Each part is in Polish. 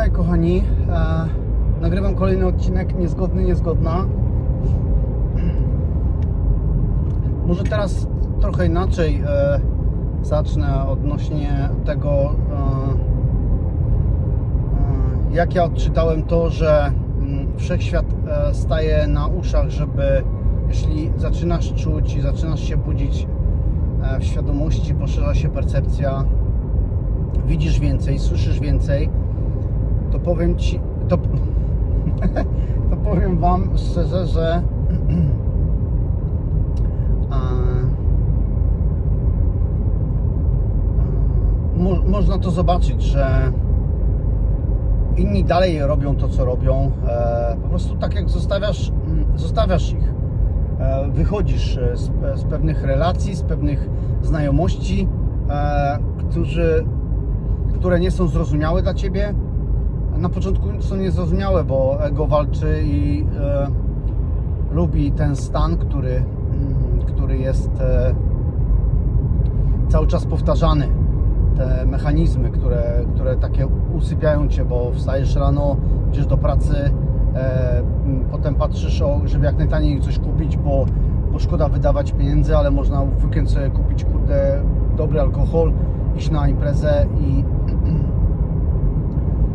Witaj kochani, nagrywam kolejny odcinek Niezgodny, Niezgodna. Może teraz trochę inaczej zacznę odnośnie tego, jak ja odczytałem to, że wszechświat staje na uszach, żeby jeśli zaczynasz czuć i zaczynasz się budzić w świadomości, poszerza się percepcja, widzisz więcej, słyszysz więcej, to powiem Ci, to powiem Wam szczerze, że można to zobaczyć, że inni dalej robią to, co robią, po prostu tak jak zostawiasz ich, wychodzisz z pewnych relacji, z pewnych znajomości, które nie są zrozumiałe dla Ciebie. Na początku są niezrozumiałe, bo ego walczy i lubi ten stan, który jest cały czas powtarzany. Te mechanizmy, które takie usypiają Cię, bo wstajesz rano, idziesz do pracy, potem patrzysz, żeby jak najtaniej coś kupić, bo szkoda wydawać pieniędzy, ale można w weekend sobie kupić dobry alkohol, iść na imprezę i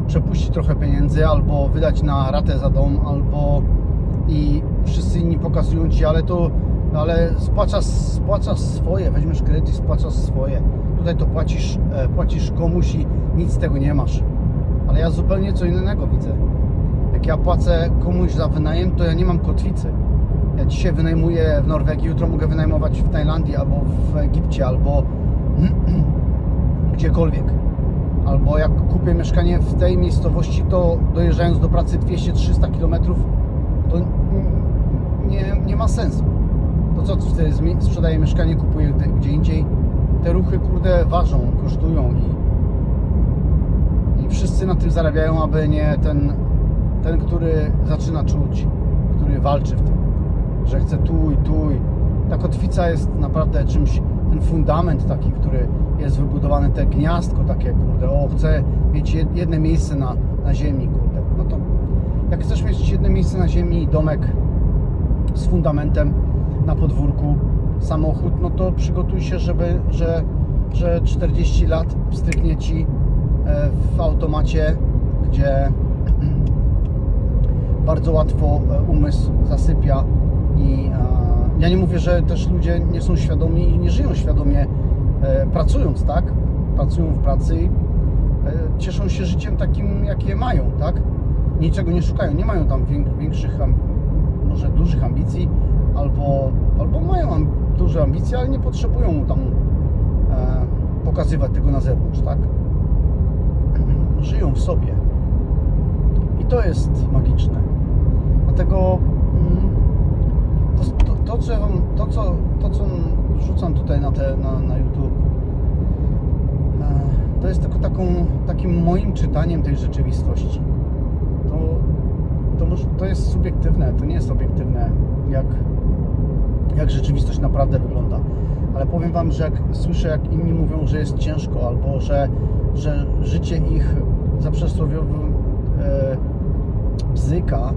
przepuścić trochę pieniędzy, albo wydać na ratę za dom, i wszyscy inni pokazują Ci, ale spłacasz swoje, weźmiesz kredyt i spłacasz swoje. Tutaj to płacisz komuś i nic z tego nie masz. Ale ja zupełnie co innego widzę. Jak ja płacę komuś za wynajem, to ja nie mam kotwicy. Ja dzisiaj wynajmuję w Norwegii, jutro mogę wynajmować w Tajlandii, albo w Egipcie, albo gdziekolwiek. Albo jak kupię mieszkanie w tej miejscowości, to dojeżdżając do pracy 200-300 km, to nie ma sensu. To co wtedy sprzedaję mieszkanie, kupuję gdzie indziej. Te ruchy, ważą, kosztują i wszyscy na tym zarabiają, aby nie ten, który zaczyna czuć, który walczy w tym, że chce tu i ta kotwica jest naprawdę czymś, ten fundament taki, który jest wybudowany, te gniazdko takie, chcę mieć jedno miejsce na ziemi, no to jak chcesz mieć jedno miejsce na ziemi i domek z fundamentem na podwórku, samochód, no to przygotuj się, że 40 lat stryknie Ci w automacie, gdzie bardzo łatwo umysł zasypia i ja nie mówię, że też ludzie nie są świadomi i nie żyją świadomie, pracując, tak? Pracują w pracy i cieszą się życiem takim, jakie mają, tak? Niczego nie szukają, nie mają tam większych, może dużych ambicji, albo mają duże ambicje, ale nie potrzebują tam pokazywać tego na zewnątrz, tak? Żyją w sobie i to jest magiczne. Dlatego to co wrzucam tutaj na YouTube, to jest tylko takim moim czytaniem tej rzeczywistości. To jest subiektywne, to nie jest obiektywne, jak rzeczywistość naprawdę wygląda. Ale powiem Wam, że jak słyszę, jak inni mówią, że jest ciężko, albo że życie ich za przysłowiowym bzyka,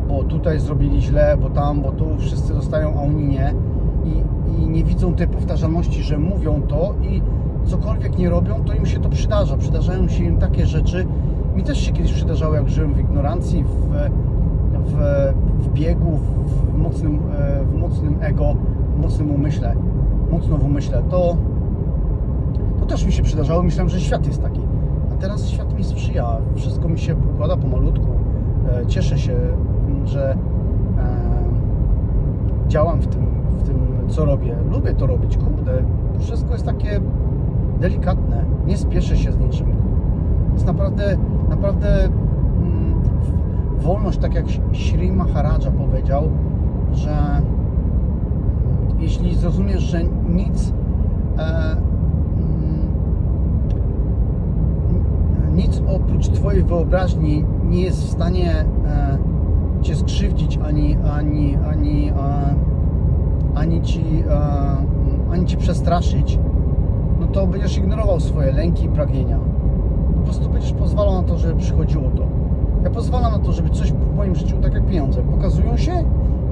bo tutaj zrobili źle, bo tu wszyscy dostają, a oni nie. I nie widzą tej powtarzalności, że mówią to i cokolwiek nie robią, to im się to przydarza. Przydarzają się im takie rzeczy. Mi też się kiedyś przydarzało, jak żyłem w ignorancji, w biegu, w mocnym ego, w mocnym umyśle, mocno w umyśle. To też mi się przydarzało. Myślałem, że świat jest taki. A teraz świat mi sprzyja. Wszystko mi się układa pomalutku. Cieszę się, że działam w tym, co robię. Lubię to robić, Wszystko jest takie delikatne. Nie spieszę się z niczym. To jest naprawdę wolność, tak jak Sri Maharaja powiedział, że jeśli zrozumiesz, że nic oprócz Twojej wyobraźni nie jest w stanie Cię skrzywdzić, ani Ci przestraszyć, no to będziesz ignorował swoje lęki i pragnienia. prostu będziesz pozwalał na to, żeby przychodziło to. Ja pozwalam na to, żeby coś w moim życiu, tak jak pieniądze, pokazują się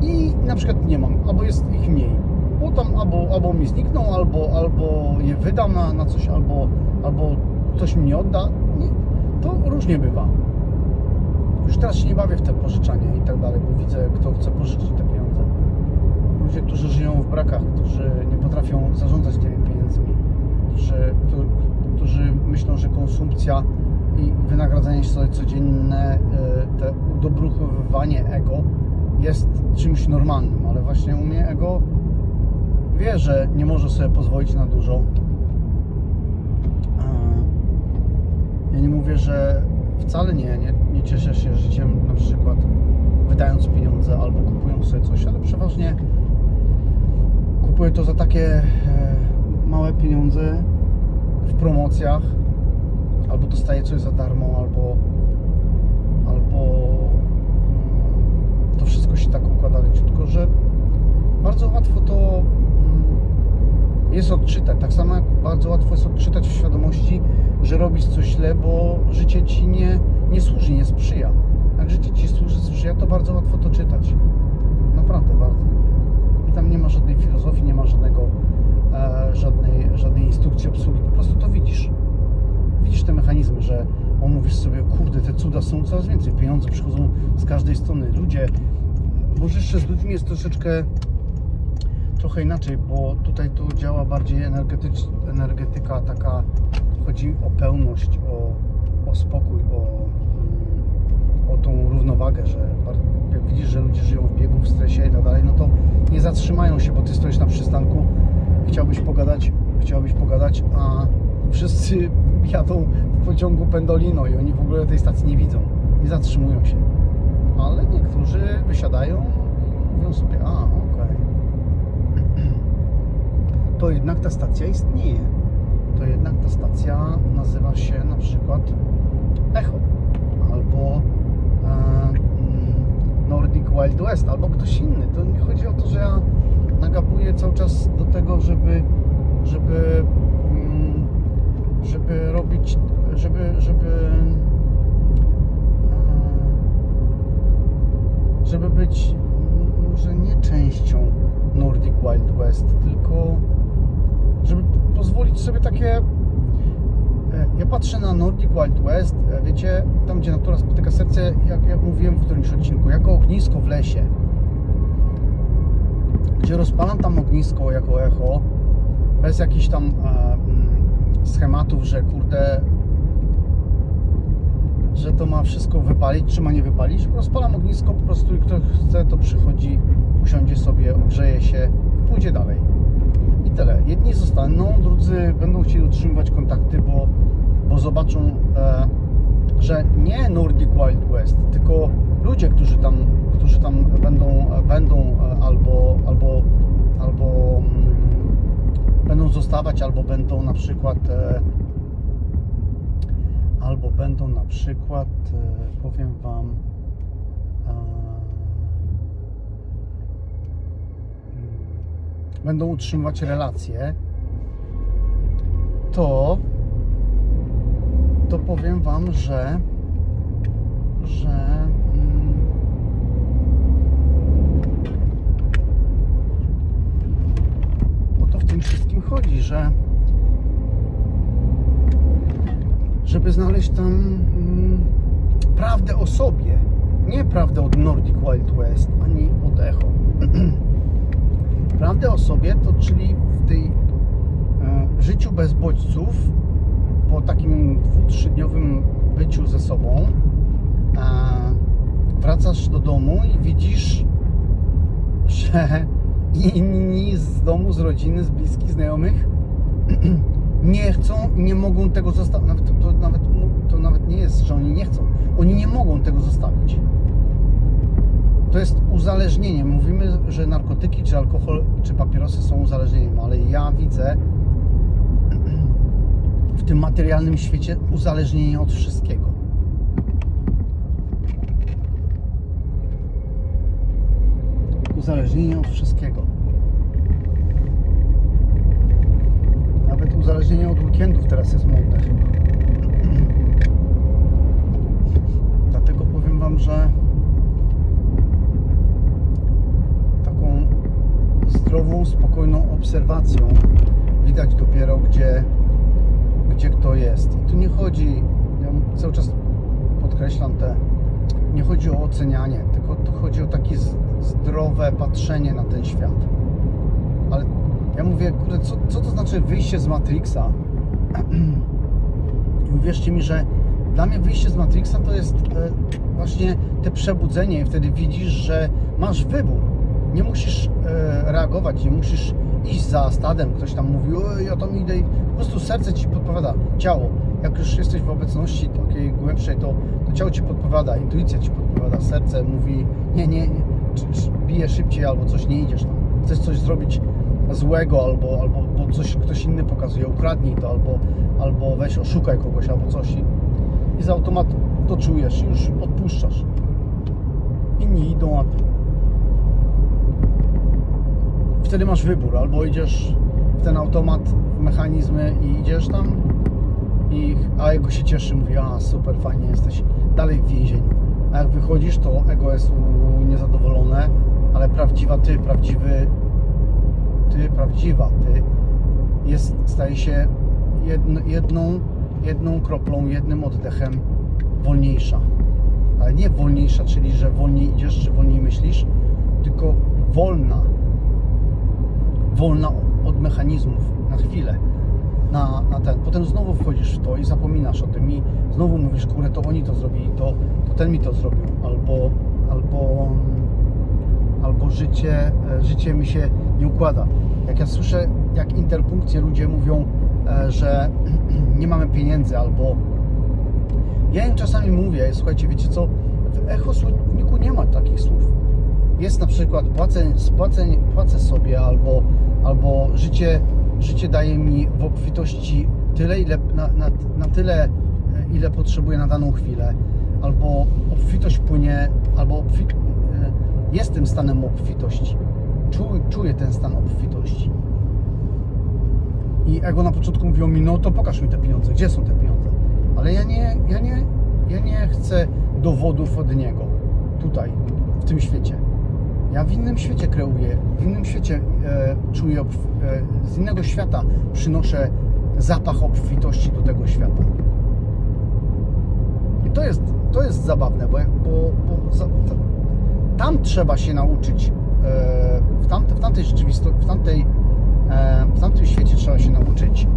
i na przykład nie mam, albo jest ich mniej. Bo tam albo mi znikną, albo je wydam na coś, albo ktoś mi nie odda. Nie, to różnie bywa. Już teraz się nie bawię w te pożyczanie i tak dalej, bo widzę, kto chce pożyczyć te pieniądze. Ludzie, którzy żyją w brakach, którzy nie potrafią zarządzać tymi pieniędzmi, którzy myślą, że konsumpcja i wynagradzanie się sobie codzienne, te udobruchowywanie ego jest czymś normalnym, ale właśnie u mnie ego wie, że nie może sobie pozwolić na dużo. Ja nie mówię, że wcale nie cieszę się życiem, na przykład wydając pieniądze albo kupując sobie coś, ale przeważnie kupuję to za takie małe pieniądze w promocjach, albo dostaję coś za darmo, albo to wszystko się tak układa leciutko, że bardzo łatwo to jest odczytać. Tak samo jak bardzo łatwo jest odczytać w świadomości, że robisz coś źle, bo życie ci nie służy, nie sprzyja. Jak życie ci służy, sprzyja, to bardzo łatwo to czytać. Naprawdę bardzo. I tam nie ma żadnej filozofii, nie ma żadnej instrukcji obsługi. Po prostu to widzisz. Widzisz te mechanizmy, że mówisz sobie, kurde, te cuda są coraz więcej. Pieniądze przychodzą z każdej strony. Ludzie, może jeszcze z ludźmi jest trochę inaczej, bo tutaj to działa bardziej energetyka taka, chodzi o pełność, o spokój, o tą równowagę, że jak widzisz, że ludzie żyją w biegu, w stresie i tak dalej, no to nie zatrzymają się, bo ty stoisz na przystanku i chciałbyś pogadać, a wszyscy jadą w pociągu Pendolino i oni w ogóle tej stacji nie widzą, nie zatrzymują się, ale niektórzy wysiadają i mówią sobie, okej. To jednak ta stacja istnieje. To jednak ta stacja nazywa się na przykład Echo albo Nordic Wild West albo ktoś inny. To nie chodzi o to, że ja nagabuję cały czas do tego, żeby robić, żeby być może nie częścią Nordic Wild West, tylko żeby pozwolić sobie takie... Ja patrzę na Nordic Wild West, wiecie, tam gdzie natura spotyka serce, jak mówiłem w którymś odcinku, jako ognisko w lesie, gdzie rozpalam tam ognisko jako echo, bez jakichś tam schematów, że kurde, że to ma wszystko wypalić, czy ma nie wypalić. Rozpalam ognisko po prostu i kto chce, to przychodzi, usiądzie sobie, ogrzeje się i pójdzie dalej. I tyle. Jedni zostaną, drudzy będą chcieli utrzymywać kontakty, bo zobaczą, że nie Nordic Wild West, tylko ludzie, którzy tam będą albo będą zostawać, albo będą na przykład powiem wam, będą utrzymywać relacje, to powiem wam, że o to w tym wszystkim chodzi, żeby znaleźć tam prawdę o sobie, nie prawdę od Nordic Wild West, ani od Echo. Prawdę o sobie, to czyli w tej życiu bez bodźców, po takim 2-3-dniowym byciu ze sobą, wracasz do domu i widzisz, że inni z domu, z rodziny, z bliskich, znajomych nie chcą i nie mogą tego zostawić. To nawet nie jest, że oni nie chcą. Oni nie mogą tego zostawić. To jest uzależnienie. Mówimy, że narkotyki, czy alkohol, czy papierosy są uzależnieniem, ale ja widzę w tym materialnym świecie uzależnienie od wszystkiego. Uzależnienie od wszystkiego. Nawet uzależnienie od weekendów teraz jest modne chyba. Wam, że taką zdrową, spokojną obserwacją widać dopiero, gdzie kto jest. I tu nie chodzi, ja cały czas podkreślam nie chodzi o ocenianie, tylko tu chodzi o takie zdrowe patrzenie na ten świat. Ale ja mówię, kurde, co to znaczy wyjście z Matrixa? I uwierzcie mi, że dla mnie wyjście z Matrixa to jest właśnie te przebudzenie i wtedy widzisz, że masz wybór. Nie musisz reagować, nie musisz iść za stadem. Ktoś tam mówi, ja tam idę i po prostu serce Ci podpowiada, ciało. Jak już jesteś w obecności takiej głębszej, to ciało Ci podpowiada, intuicja Ci podpowiada, serce mówi nie, bije szybciej albo coś, nie idziesz tam. Chcesz coś zrobić złego albo coś ktoś inny pokazuje, ukradnij to albo weź oszukaj kogoś albo coś i z automatu to czujesz i już odpuszczasz. Inni idą, a Ty. Wtedy masz wybór, albo idziesz w ten automat, w mechanizmy i idziesz tam a ego się cieszy, mówi, super, fajnie, jesteś dalej w więzieniu. A jak wychodzisz, to ego jest niezadowolone, ale prawdziwa Ty, prawdziwa Ty staje się jedną kroplą, jednym oddechem wolniejsza. Ale nie wolniejsza, czyli że wolniej idziesz, czy wolniej myślisz, tylko wolna od mechanizmów na chwilę, na ten. Potem znowu wchodzisz w to i zapominasz o tym i znowu mówisz, kurde, to oni to zrobili, to ten mi to zrobił, albo życie mi się nie układa. Jak ja słyszę, jak interpunkcje ludzie mówią, że nie mamy pieniędzy, albo ja im czasami mówię, słuchajcie, wiecie co, w Echo Słowniku nie ma takich słów. Jest na przykład płacę sobie, albo życie daje mi w obfitości tyle, na tyle, ile potrzebuję na daną chwilę, albo obfitość płynie, albo jestem stanem obfitości. Czuję ten stan obfitości. I ego na początku mówiło mi, no to pokaż mi te pieniądze, gdzie są te pieniądze? Ale ja nie chcę dowodów od niego tutaj, w tym świecie. Ja w innym świecie kreuję, w innym świecie czuję, z innego świata przynoszę zapach obfitości do tego świata. I to jest zabawne, bo tam trzeba się nauczyć, w tamtej rzeczywistości, w tamtym świecie trzeba się nauczyć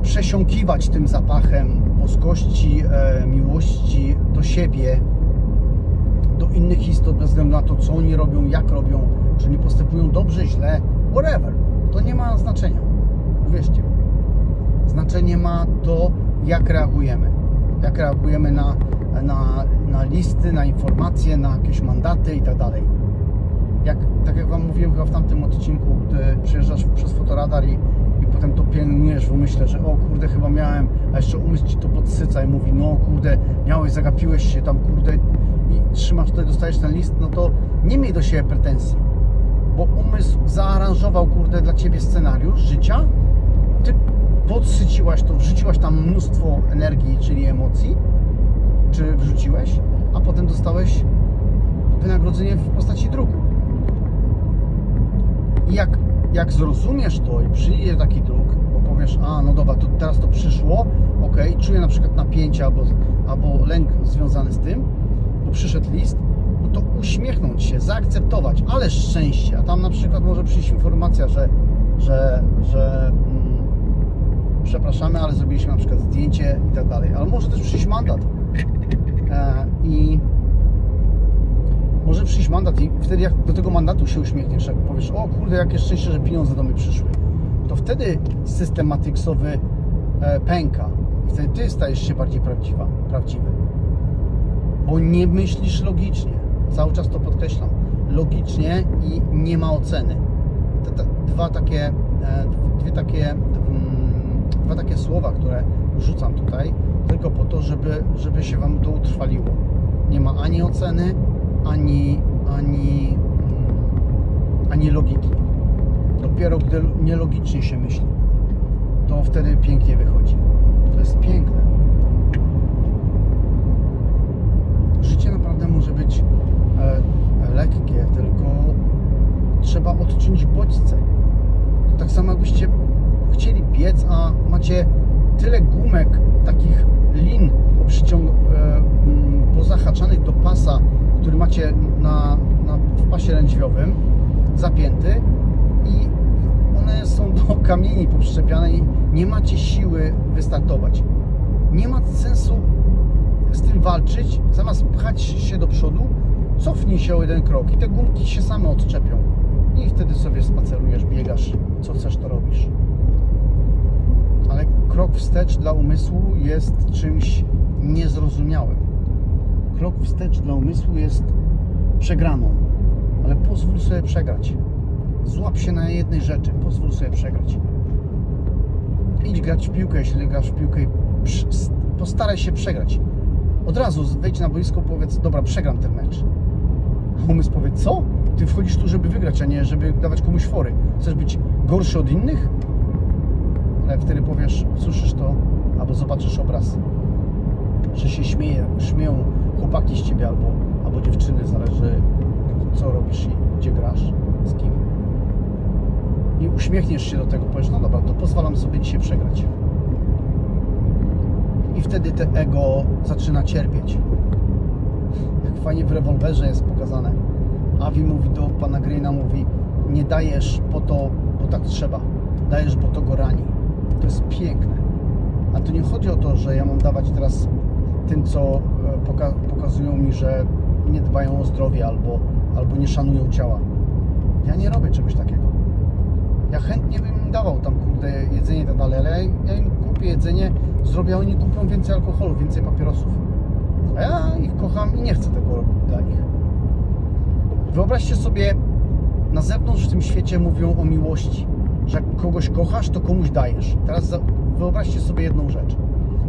przesiąkiwać tym zapachem boskości, miłości do siebie, do innych istot, bez względu na to, co oni robią, jak robią, czy nie postępują dobrze, źle, whatever. To nie ma znaczenia. Uwierzcie mi. Znaczenie ma to, jak reagujemy. Jak reagujemy na listy, na informacje, na jakieś mandaty i tak dalej. Tak jak Wam mówiłem chyba w tamtym odcinku, gdy przyjeżdżasz przez fotoradar i potem to pielęgnujesz w umyśle, że o kurde, chyba miałem, a jeszcze umysł Ci to podsyca i mówi, no kurde, miałeś, zagapiłeś się tam, kurde, i trzymasz tutaj, dostajesz ten list, no to nie miej do siebie pretensji, bo umysł zaaranżował, kurde, dla Ciebie scenariusz życia, Ty podsyciłaś to, wrzuciłaś tam mnóstwo energii, czyli emocji, czy wrzuciłeś, a potem dostałeś wynagrodzenie w postaci druku. I jak zrozumiesz to i przyjdzie taki druk, bo powiesz, no dobra, to teraz to przyszło, okej, czuję na przykład napięcie albo lęk związany z tym, bo przyszedł list, no to uśmiechnąć się, zaakceptować, ale szczęście, a tam na przykład może przyjść informacja, że przepraszamy, ale zrobiliśmy na przykład zdjęcie i tak dalej, ale może też przyjść mandat i może przyjść mandat i wtedy jak do tego mandatu się uśmiechniesz, jak powiesz, o kurde, jakie szczęście, że pieniądze do mnie przyszły, to wtedy system matrixowy pęka i wtedy Ty stajesz się bardziej prawdziwy, bo nie myślisz logicznie, cały czas to podkreślam, logicznie i nie ma oceny. Dwa takie słowa, które rzucam tutaj, tylko po to, żeby się Wam to utrwaliło. Nie ma ani oceny, ani logiki. Dopiero gdy nielogicznie się myśli, to wtedy pięknie wychodzi. To jest piękne. życie naprawdę może być lekkie, tylko trzeba odciąć bodźce. To tak samo jakbyście chcieli biec, a macie tyle gumek, takich lin pozahaczanych do pasa, który macie w pasie lędźwiowym zapięty i one są do kamieni poprzyczepiane i nie macie siły wystartować. Nie ma sensu z tym walczyć, zamiast pchać się do przodu, cofnij się o jeden krok i te gumki się same odczepią i wtedy sobie spacerujesz, biegasz, co chcesz to robisz. Ale krok wstecz dla umysłu jest czymś niezrozumiałym. Krok wstecz dla umysłu jest przegraną, ale pozwól sobie przegrać. Złap się na jednej rzeczy, pozwól sobie przegrać. Idź grać w piłkę, jeśli grasz w piłkę, postaraj się przegrać. Od razu wejdź na boisko, powiedz, dobra, przegram ten mecz. A umysł powie, co? Ty wchodzisz tu, żeby wygrać, a nie żeby dawać komuś fory. Chcesz być gorszy od innych? Ale wtedy powiesz, usłyszysz to, albo zobaczysz obraz, że się śmieją chłopaki z ciebie, albo dziewczyny, zależy co robisz i gdzie grasz, z kim. I uśmiechniesz się do tego, powiesz, no dobra, to pozwalam sobie dzisiaj przegrać. I wtedy te ego zaczyna cierpieć. Jak fajnie w rewolwerze jest pokazane. Avi mówi do pana Greena, mówi, nie dajesz po to, bo tak trzeba. Dajesz, bo to go rani. To jest piękne. A tu nie chodzi o to, że ja mam dawać teraz tym, co pokazują mi, że nie dbają o zdrowie albo nie szanują ciała. Ja nie robię czegoś takiego. Ja chętnie bym im dawał tam, kurde, jedzenie i tak dalej, ale ja im kupię jedzenie, zrobię, a oni kupią więcej alkoholu, więcej papierosów. A ja ich kocham i nie chcę tego robić dla nich. Wyobraźcie sobie, na zewnątrz w tym świecie mówią o miłości, że jak kogoś kochasz, to komuś dajesz. Teraz wyobraźcie sobie jedną rzecz.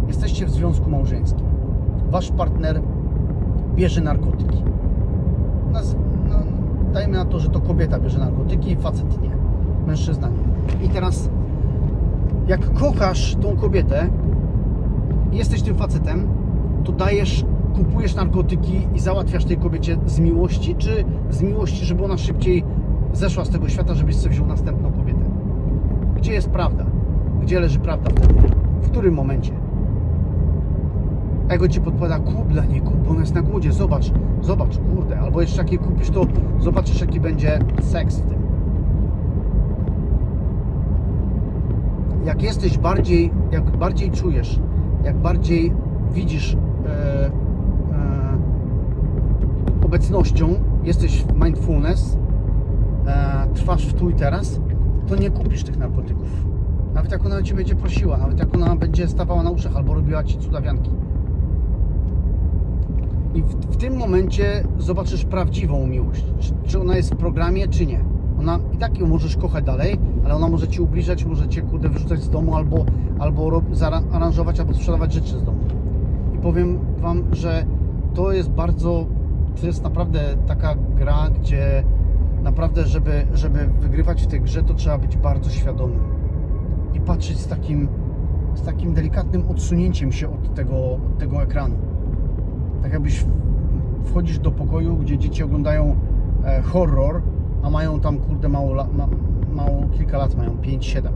Jesteście w związku małżeńskim. Wasz partner bierze narkotyki. Dajmy na to, że to kobieta bierze narkotyki i facet nie. Mężczyzna nie. I teraz, jak kochasz tą kobietę i jesteś tym facetem, to kupujesz narkotyki i załatwiasz tej kobiecie z miłości, czy z miłości, żeby ona szybciej zeszła z tego świata, żebyś sobie wziął następną kobietę? Gdzie jest prawda? Gdzie leży prawda wtedy? W którym momencie? Ego ci podpowiada, kup dla niej, kup, bo ona jest na głodzie, zobacz, kurde, albo jeszcze jak je kupisz, to zobaczysz, jaki będzie seks w tym. Jak bardziej czujesz, jak bardziej widzisz obecnością, jesteś w mindfulness, trwasz w tu i teraz, to nie kupisz tych narkotyków. Nawet jak ona cię będzie prosiła, nawet jak ona będzie stawała na uszach albo robiła ci cudawianki. I w tym momencie zobaczysz prawdziwą miłość. Czy ona jest w programie, czy nie. Ona i tak ją możesz kochać dalej, ale ona może ci ubliżać, może cię, kurde, wyrzucać z domu, albo zaaranżować, albo sprzedawać rzeczy z domu. I powiem wam, że to jest naprawdę taka gra, gdzie naprawdę, żeby wygrywać w tej grze, to trzeba być bardzo świadomym i patrzeć z takim delikatnym odsunięciem się od tego ekranu. Tak jakbyś wchodzisz do pokoju, gdzie dzieci oglądają horror, a mają tam, kurde, mało kilka lat, mają 5-7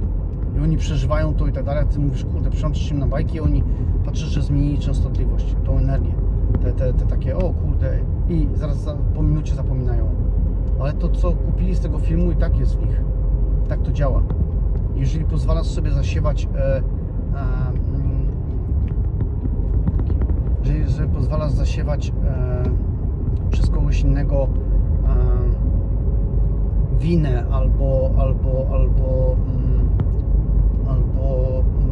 i oni przeżywają to i tak dalej, a ty mówisz, kurde, przyłączysz im na bajki i oni patrzysz, że zmienili częstotliwość, tą energię, te takie, o kurde, i zaraz po minucie zapominają. Ale to, co kupili z tego filmu, i tak jest w nich. Tak to działa. Jeżeli pozwalasz sobie zasiewać przez kogoś innego winę albo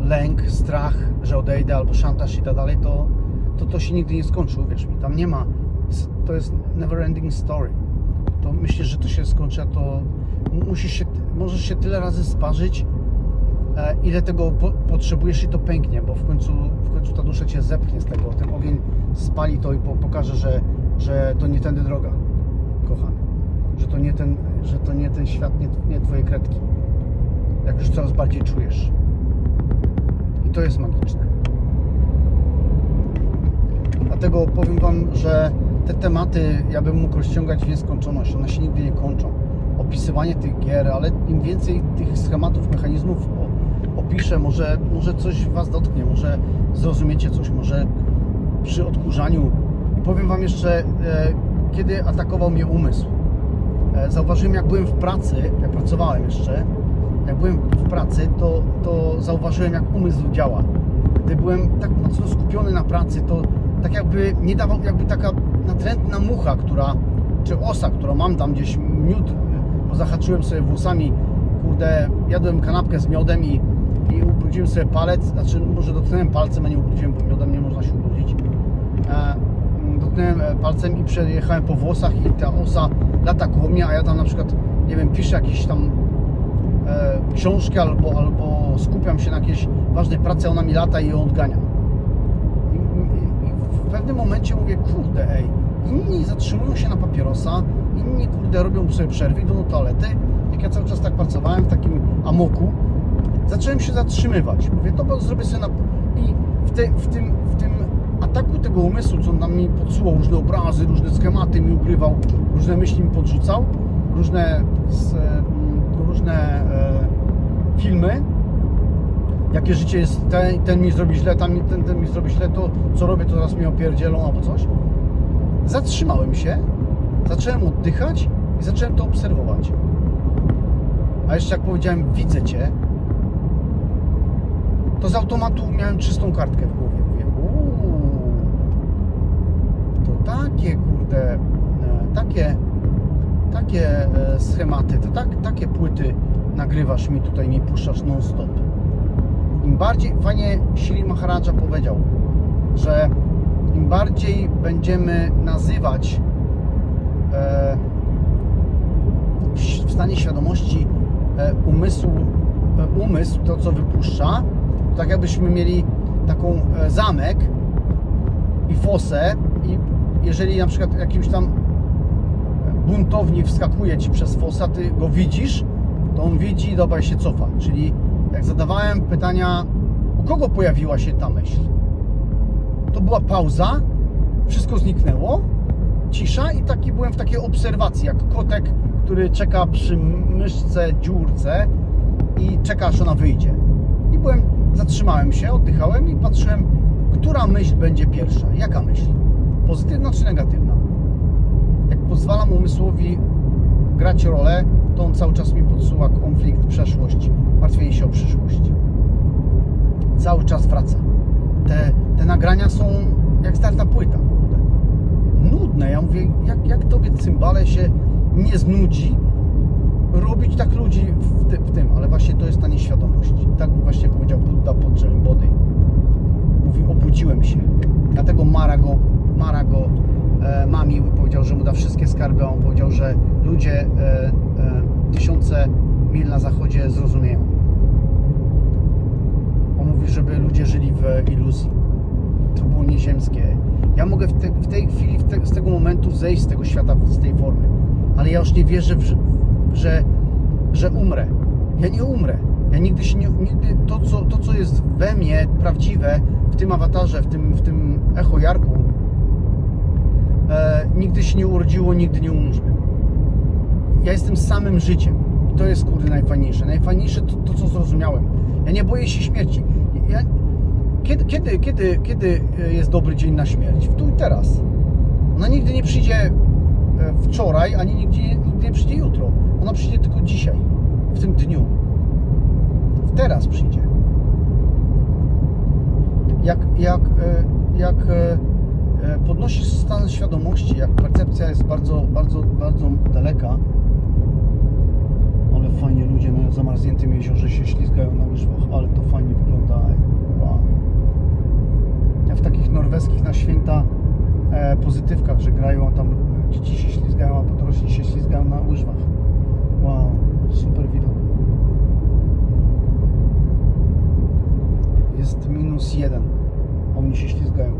lęk, strach, że odejdę, albo szantaż i tak dalej, to się nigdy nie skończy, uwierz mi. Tam nie ma, to jest never ending story. To myślisz, że to się skończy, a to możesz się tyle razy sparzyć, ile tego potrzebujesz i to pęknie, bo w końcu ta dusza cię zepchnie z tego, ten ogień spali to i pokaże, że to nie tędy droga, kochany, że to nie ten świat, nie twoje kredki, jak już coraz bardziej czujesz. I to jest magiczne. Dlatego powiem Wam, że te tematy ja bym mógł rozciągać w nieskończoność. One się nigdy nie kończą. Opisywanie tych gier, ale im więcej tych schematów, mechanizmów opiszę, może coś Was dotknie, może zrozumiecie coś, może przy odkurzaniu. I powiem Wam jeszcze, kiedy atakował mnie umysł. Zauważyłem, jak byłem w pracy, jak pracowałem jeszcze, jak byłem w pracy, to zauważyłem, jak umysł działa. Gdy byłem tak mocno skupiony na pracy, to tak jakby nie dawał, jakby taka natrętna mucha, czy osa, którą mam tam gdzieś miód, bo zahaczyłem sobie włosami, kurde, jadłem kanapkę z miodem i ubrudziłem sobie palec, znaczy może dotknąłem palcem, a nie ubrudziłem, bo miodem nie można się ubrudzić. Dotknąłem palcem i przejechałem po włosach i ta osa lata koło mnie, a ja tam na przykład, nie wiem, piszę jakieś tam książki albo skupiam się na jakiejś ważnej pracy, a ona mi lata i ją odganiam. I w pewnym momencie mówię, kurde, inni zatrzymują się na papierosa, inni, kurde, robią sobie przerwy, idą do toalety. Jak ja cały czas tak pracowałem w takim amoku, zacząłem się zatrzymywać. Mówię, to zrobię sobie I w tym ataku tego umysłu, co on nam mi podsuwał, różne obrazy, różne schematy mi ugrywał, różne myśli mi podrzucał, różne filmy, jakie życie jest, ten mi zrobi źle, ten mi zrobi źle, to co robię, to teraz mnie opierdzielą albo coś. Zatrzymałem się, zacząłem oddychać i zacząłem to obserwować. A jeszcze jak powiedziałem, widzę Cię, to z automatu miałem czystą kartkę w głowie. Mówię, to takie, kurde, takie schematy, to takie płyty nagrywasz mi tutaj, mi puszczasz non stop. Im bardziej, fajnie Shri Maharaja powiedział, że im bardziej będziemy nazywać w stanie świadomości umysł, to co wypuszcza, tak jakbyśmy mieli taką zamek i fosę i jeżeli na przykład jakimś tam buntownik wskakuje Ci przez fosę, Ty go widzisz, to on widzi i dobra, się cofa. Czyli jak zadawałem pytania, u kogo pojawiła się ta myśl, to była pauza, wszystko zniknęło, cisza i byłem w takiej obserwacji, jak kotek, który czeka przy myszce, dziurce i czeka, aż ona wyjdzie. I zatrzymałem się, oddychałem i patrzyłem, która myśl będzie pierwsza, jaka myśl, pozytywna czy negatywna. Jak pozwalam umysłowi grać rolę, to on cały czas mi podsuwa konflikt, przeszłość, martwienie się o przyszłość. Cały czas wraca. Te nagrania są jak starta płyta, kurde. Nudne. Ja mówię, jak tobie cymbale się nie znudzi robić tak ludzi w tym, ale właśnie to jest ta nieświadomość. Tak właśnie powiedział Buddha pod drzewem Bodhi. Mówi, obudziłem się. Dlatego Mara go mamił i powiedział, że mu da wszystkie skarby, a on powiedział, że ludzie tysiące mil na zachodzie zrozumieją. On mówi, żeby ludzie żyli w iluzji. To było nieziemskie. Ja mogę w tej chwili, z tego momentu zejść z tego świata, z tej formy, ale ja już nie wierzę, że umrę. Ja nie umrę. Ja nigdy to, co jest we mnie prawdziwe, w tym awatarze, w tym echo Jarku, nigdy się nie urodziło, nigdy nie umrze. Ja jestem samym życiem. I to jest, kurde, najfajniejsze. Najfajniejsze to co zrozumiałem. Ja nie boję się śmierci. Kiedy jest dobry dzień na śmierć? Tu i teraz. Ona nigdy nie przyjdzie wczoraj, ani nigdy nie przyjdzie jutro. Ona przyjdzie tylko dzisiaj, w tym dniu. Teraz przyjdzie. Jak podnosisz stan świadomości, jak percepcja jest bardzo, bardzo, bardzo daleka, ale fajnie ludzie na zamarzniętym jeziorze się ślizgają na łyżwach, ale to fajnie wygląda. Wow. Ja w takich norweskich na święta pozytywkach, że grają, tam dzieci się ślizgają, a dorośli się ślizgają na łyżwach. Wow, super widok. Jest -1, a oni się ślizgają.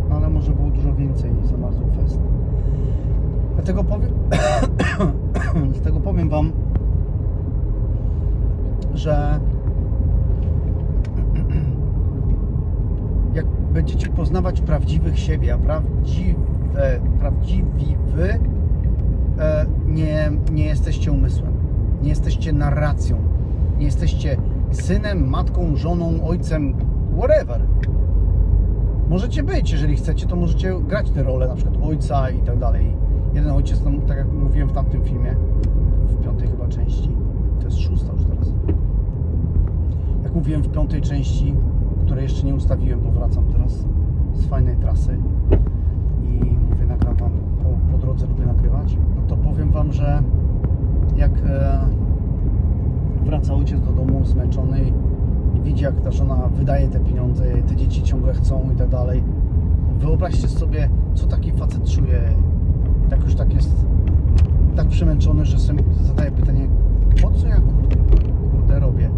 No ale może było dużo więcej i zamarzł fest. Dlatego powiem Wam, że jak będziecie poznawać prawdziwych siebie, a prawdziwi wy nie jesteście umysłem, nie jesteście narracją, nie jesteście synem, matką, żoną, ojcem, whatever. Możecie być, jeżeli chcecie, to możecie grać te role, na przykład ojca i tak dalej. Jeden ojciec, no, tak jak mówiłem w tamtym filmie, w 5. chyba części, to jest 6. już teraz. Jak mówiłem w 5. części, której jeszcze nie ustawiłem, bo wracam teraz z fajnej trasy i mówię, nagram wam, po drodze lubię nagrywać, no to powiem wam, że jak wraca ojciec do domu zmęczony i widzi, jak ta żona wydaje te pieniądze, te dzieci ciągle chcą i tak dalej. Wyobraźcie sobie, co taki facet czuje, jak już tak jest tak przemęczony, że sobie zadaje pytanie, po co ja kurde robię?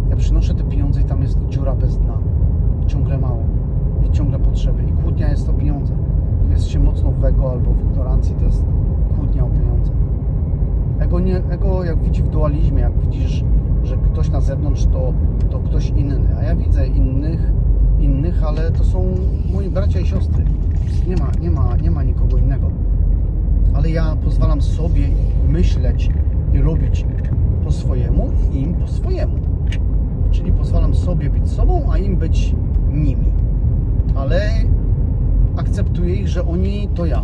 Ja przynoszę te pieniądze i tam jest dziura bez dna, ciągle mało i ciągle potrzeby i kłótnia jest o pieniądze. Jest się mocno w ego albo w ignorancji, to jest kłótnia o pieniądze. Ego jak widzi w dualizmie, jak widzisz, że ktoś na zewnątrz to ktoś inny, a ja widzę innych, ale to są moi bracia i siostry. Nie ma nikogo innego. Ale ja pozwalam sobie myśleć i robić po swojemu i im po swojemu. Czyli pozwalam sobie być sobą, a im być nimi. Ale akceptuję ich, że oni to ja.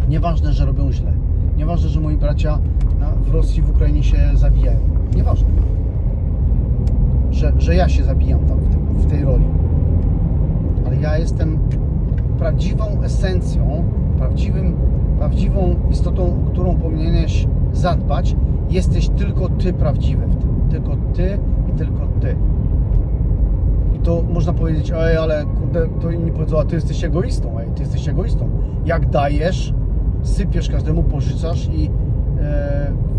Nieważne, że robią źle. Nieważne, że moi bracia w Rosji, w Ukrainie się zabijają. Nieważne. Że ja się zabijam tam w tej roli. Ale ja jestem prawdziwą esencją, prawdziwą istotą, o którą powinieneś zadbać. Jesteś tylko ty prawdziwy w tym. Tylko ty i tylko ty. I to można powiedzieć, ale kurde, to inni powiedzą, a ty jesteś egoistą, ty jesteś egoistą. Jak dajesz, sypiesz każdemu, pożyczasz i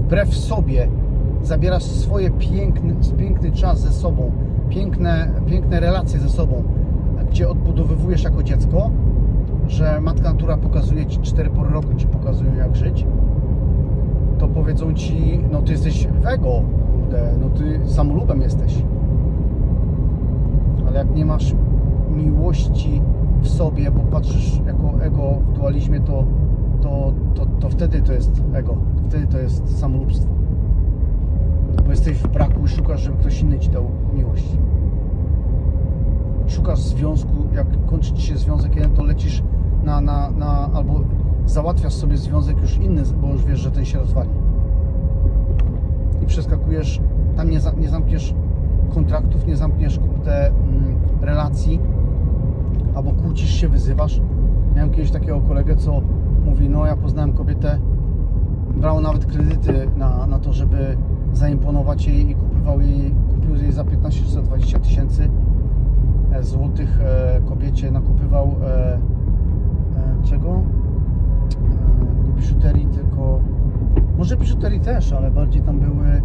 wbrew sobie zabierasz swoje piękny czas ze sobą, piękne relacje ze sobą, gdzie odbudowywujesz jako dziecko, że matka natura pokazuje ci 4 pory roku, ci pokazują jak żyć, to powiedzą ci, no ty jesteś w ego, no ty samolubem jesteś. Ale jak nie masz miłości w sobie, bo patrzysz jako ego w dualizmie, to wtedy to jest ego, wtedy to jest samolubstwo. Bo jesteś w braku i szukasz, żeby ktoś inny ci dał miłość. Szukasz związku, jak kończy ci się związek jeden, to lecisz albo załatwiasz sobie związek już inny, bo już wiesz, że ten się rozwali. I przeskakujesz, tam nie zamkniesz kontraktów, nie zamkniesz relacji, albo kłócisz się, wyzywasz. Miałem kiedyś takiego kolegę, co mówi, no ja poznałem kobietę, brał nawet kredyty na to, żeby zaimponować jej i kupił jej za 15-20 tysięcy złotych kobiecie, nakupywał czego? Nie biżuterii, tylko może biżuterii też, ale bardziej tam były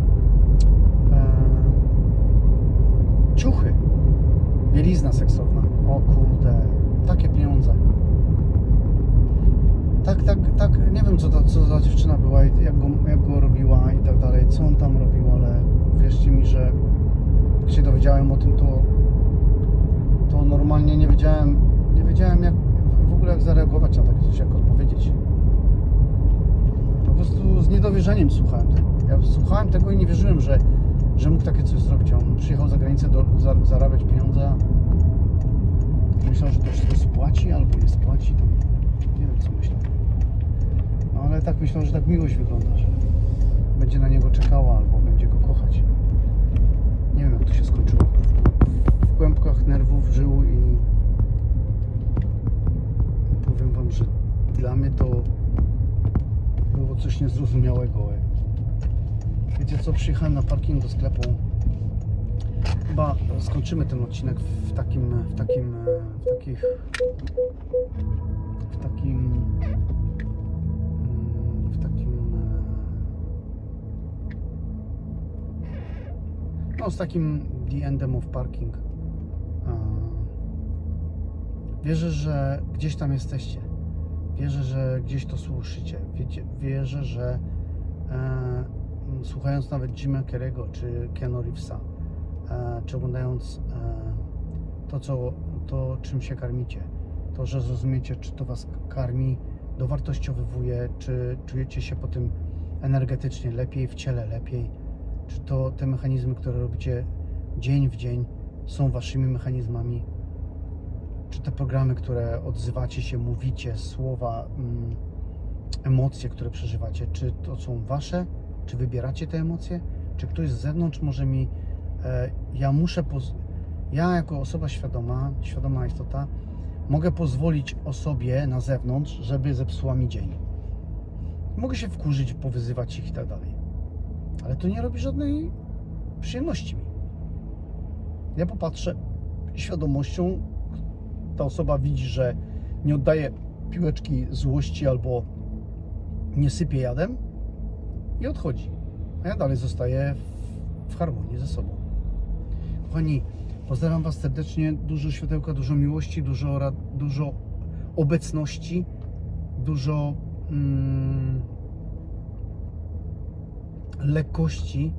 ciuchy, bielizna seksowna. O kurde, takie pieniądze. Tak, nie wiem co za dziewczyna była i jak go robiła i tak dalej, co on tam robił, ale wierzcie mi, że jak się dowiedziałem o tym, to normalnie nie wiedziałem jak w ogóle jak zareagować na takie coś, jak odpowiedzieć. Po prostu z niedowierzeniem słuchałem tego. Ja słuchałem tego i nie wierzyłem, że mógł takie coś zrobić. On przyjechał za granicę zarabiać pieniądze. Myślał, że to wszystko spłaci albo nie spłaci. To nie wiem co myślał. No ale tak myślał, że tak miłość wygląda, że będzie na niego czekała albo będzie go kochać. Nie wiem jak to się skończyło. W kłębkach nerwów żył i powiem wam, że dla mnie to było coś niezrozumiałego. Wiecie co, przyjechałem na parking do sklepu. Chyba skończymy ten odcinek w takim no z takim the endem of parking. Wierzę, że gdzieś tam jesteście. Wierzę, że gdzieś to słyszycie. Wierzę, że słuchając nawet Jima Carrey'ego czy Keanu Reevesa, czy oglądając to czym się karmicie. To, że zrozumiecie, czy to Was karmi, dowartościowywuje, czy czujecie się po tym energetycznie lepiej, w ciele lepiej, czy to te mechanizmy, które robicie dzień w dzień, są Waszymi mechanizmami, czy te programy, które odzywacie się, mówicie, słowa, emocje, które przeżywacie, czy to są Wasze, czy wybieracie te emocje, czy ktoś z zewnątrz może mi, ja jako osoba świadoma istota, mogę pozwolić osobie na zewnątrz, żeby zepsuła mi dzień. Mogę się wkurzyć, powyzywać ich i tak dalej. Ale to nie robi żadnej przyjemności mi. Ja popatrzę świadomością, ta osoba widzi, że nie oddaje piłeczki złości albo nie sypie jadem i odchodzi. A ja dalej zostaję w harmonii ze sobą. Kochani, pozdrawiam Was serdecznie, dużo światełka, dużo miłości, dużo obecności, dużo lekkości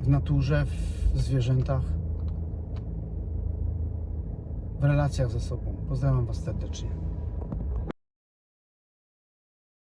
w naturze, w zwierzętach, w relacjach ze sobą. Pozdrawiam Was serdecznie.